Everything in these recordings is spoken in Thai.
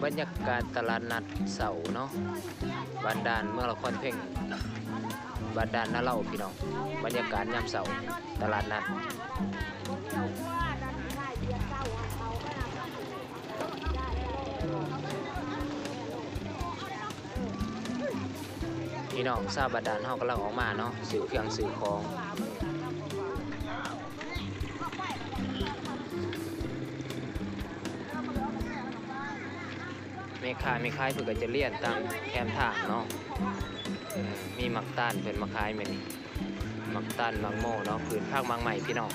บรรยากาศตลาดนัดเสาเนาะบ้านด่านเมืองละครเพ่งบ้านด่านนาเล่าพี่น้องบรรยากาศยามเสาตลาดนัดพี่น้องทราบบ้านด่านเฮากำลังออกมาเนาะซื้อเครื่องซื้อของเมฆาเพื่อจะเลี่ยนตามแคมทางเนาะมีมักต้านเป็นมะขายไหมนี่มักต้านมังโม่เนาะผืนภาคมังใหม่พี่น้อง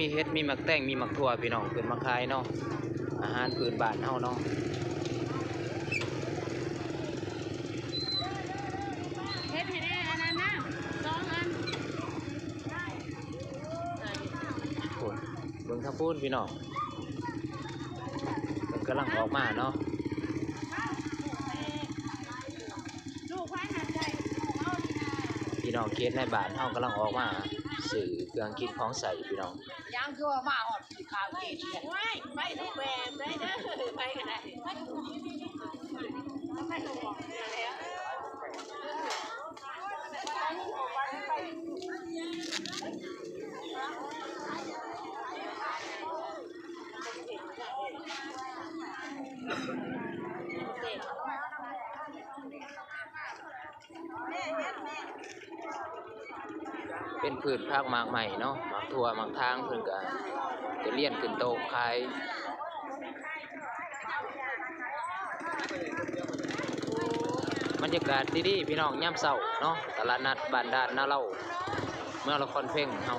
มีเฮ็ดมีหมักแตงมีหมักถั่วพี่น้องเป็นมะขายเนาะอาหารพื้นบ้านเฮาเนาะเฮ็ดให้ได้อันนั้นนะ2 อันโอ้ยเบิ่งทับพูนพี่น้องมันกำลังออกมาเนาะพี่น้องเขตในบ้านเฮากำลังออกมาสื่อเครื่องกินของใส่พี่น้องยังคือว่ามาหอดสีขาวเกศไม่ได้แหวนได้เด้อไปกันได้ไม่ต้องบอกแล้วเป็นพืชภาคหมากใหม่เนาะหมากถั่วหมากทางเพิ่นก็จะเลี้ยนขึ้นโต๊ะขายบรรยากาศดีๆพี่น้องยามเช้าเนาะตลาดนัดบ้านด่านนาเล่าเมืองละครเพ่งเฮา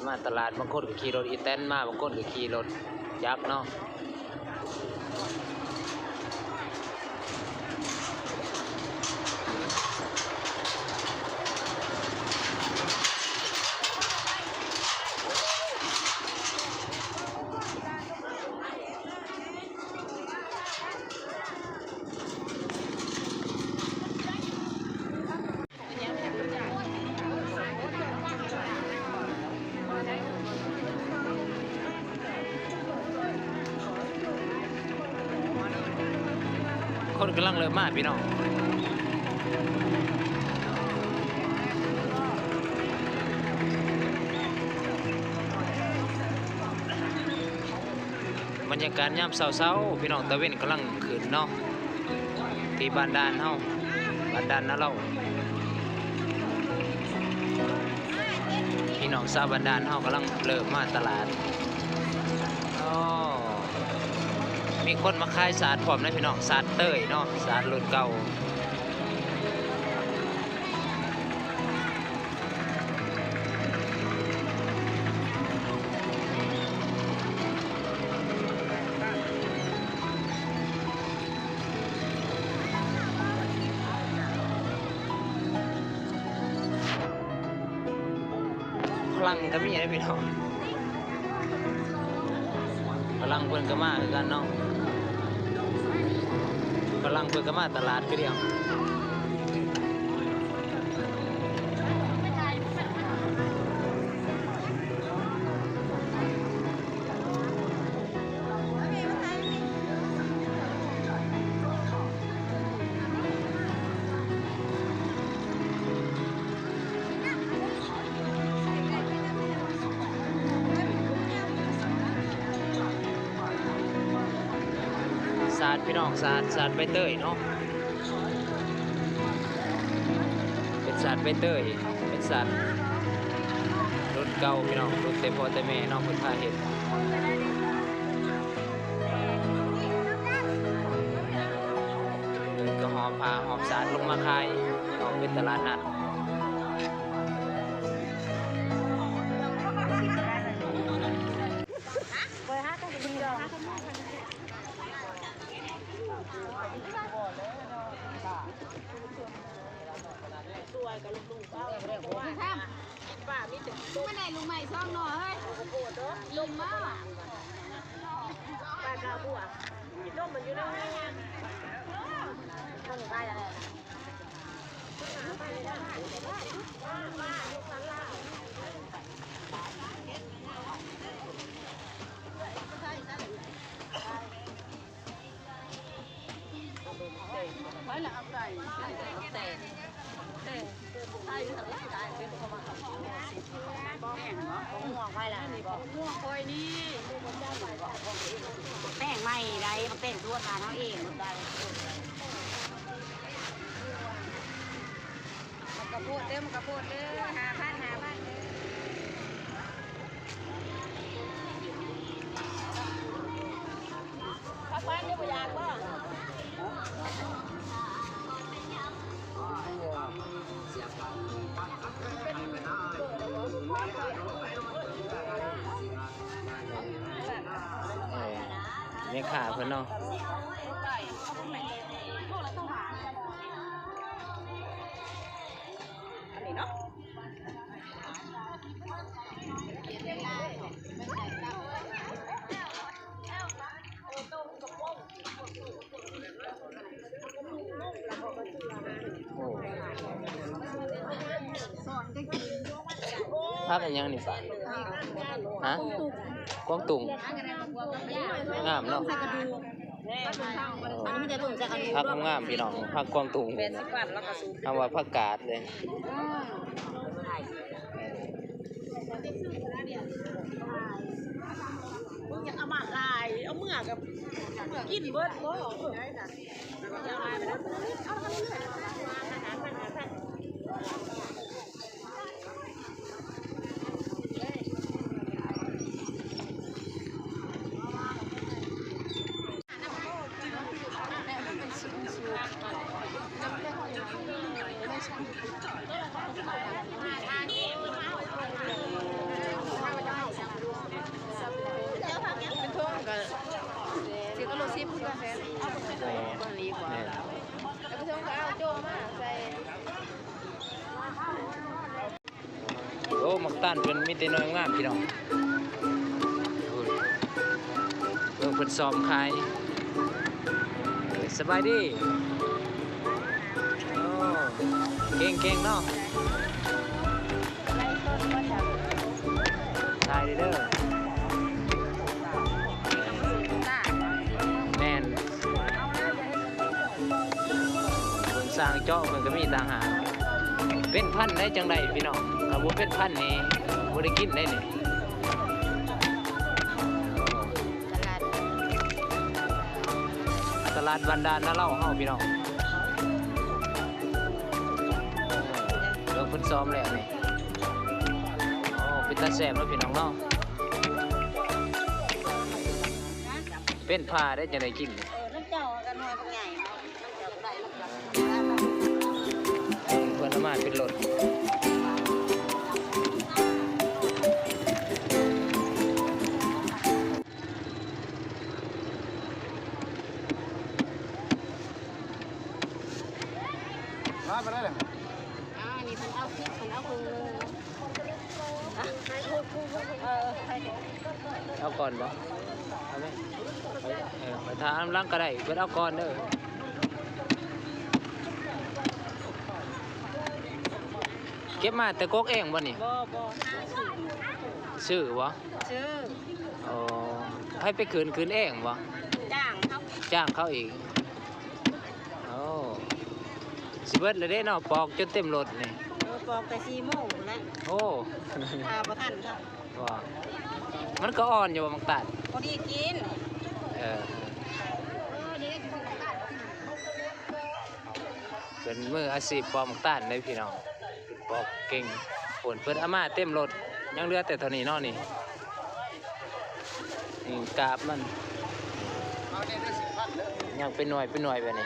มาตลาดบางคนก็ขี่รถอีแตนมาบางคนก็ขี่รถยักษ์เนาะคนกำลังเริ่มมาพี่น้องบรรยากาศยามเช้าๆพี่น้องตะเวนกำลังขึ้นเนาะที่บ้านด่านเฮาบ้านด่านนาเล่าพี่น้องชาวบ้านด่านเฮากำลังเริ่มมาตลาดมีคนมาขายสาดพร้อมนะพี่น้องสาดเต้ยเนาะสาดรุ่นเก่าพลังก็มีนะพี่น้องพลังเพิ่นก็มาคือกันเนาะพลังเพิ่นก็มาตลาดคือเดียวสาดพี่น้องสาดใบเตยเนาะ สัตว์ใบเตยเป็นสัตว์รุ่นเก่าพี่น้องรุ่นเต็มพ่อเต็มแม่น้องเพิ่นพาเฮ็ดก็หอบพาหอบสารลงมาขายออกเป็นตลาดนัดป้ามีแต่ ไม่ได้ลุงใหม่ซ่องหน่อยเฮ้ยลุงมาก ป้ากาบัวกินนมมันอยู่นั่นต้องไปอะไร ไม่ละเอาใส่แต่ใส่ทำไรได้เป็นประมาณแป้งเนาะม่วงไปละม่วงคอยนี่แป้งไม่ได้มันเป็นตัวทานเขาเองมันได้มันกระโพดเด้อมันกระโพดเด้อ5,000เด้อข้าวปั้นเดี๋ยวไปยากบ่แม่ค้าเพิ่นเนาะอันนี้เนาะ โอ้ภาพอันยังนี่ฮะกวางตุงงามเนาะ อันนี้ไม่ได้ลุงจะกัน พักงามพี่น้องพักกวางตุง 80 บาทแล้วก็สูบ เอาว่าผักกาดเลย มึงอยากเอามาขายเอาเมื่อกับกินเบิดบ่ได้น่ะเอามาไปเป็นทุ่งกันสิก็โลซิปเพื่อนแฟนเอาไปใส่ตัวนี้กว่าแล้วไปทุ่งก็เอาโจมาใส่ โอ้หมักตันเป็นมีแต่น้อยงามพี่น้องเพิ่งเพิ่นซ้อมขายสบายดีโอ้เก่งเนาะถ่ายเด้อแม่นเพิ่นสร้างเจาะเพิ่นก็มีต่างหากเป็นพันได้จังไดพี่น้องถ้าบ่เป็นพันนี่บ่ได้กินได้นี่ตลาดบันดาลนาเล่าเฮาพี่น้องเริ่มเพิ่นซ้อมแล้วนี่โอ้เป็นตาแซ่บแล้วพี่น้องเนาะเป็นผ้าได้จังไดกิน น้ำเจ้ากันหน่วยเป็นไงน้ำเจ้าได้ลูกหลาน เพิ่นเอามาเป็นรถไปได้เลย นี่คนเอาคิดคนเอาคือ เอาก่อนบ่เอาไหมไปทางล่างก็ได้เพิ่นเอาก่อนเด้อเก็บมาแต่กกเองบ่นี่ บ่ ซื้อบ่ ชื่อ อ๋อให้ไปคืนเองบ่ จ้างเขา จ้างเขาอีกโอ้สิเบิดเลยเด้เนาะปอกจนเต็มรถนี่ ปอกแต่4 โมงแล้ว โอ้ บ่ทันครับ ว่ามันก็อ่อนอยู่บ่มักตัด พอดีกิน เป็นมืออาชีพปอกมักตัดเลยพี่น้อง เ ปอกเก่งฝนเพิ่นเอามาเต็มรถยังเหลือแต่เท่านี้เนาะนี่นี่กาบมัน เอาเนี่ยได้10,000เด้อ ยังเป็นหน่วยแบบนี้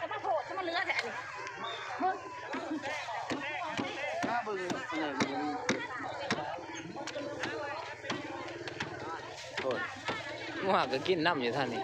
จะมาโผล่จะมาเลือดแหละนี่ ถ้าเบิ่งเนี่ย โอ้ยงัวก็กินน้ำอยู่ท่านนี่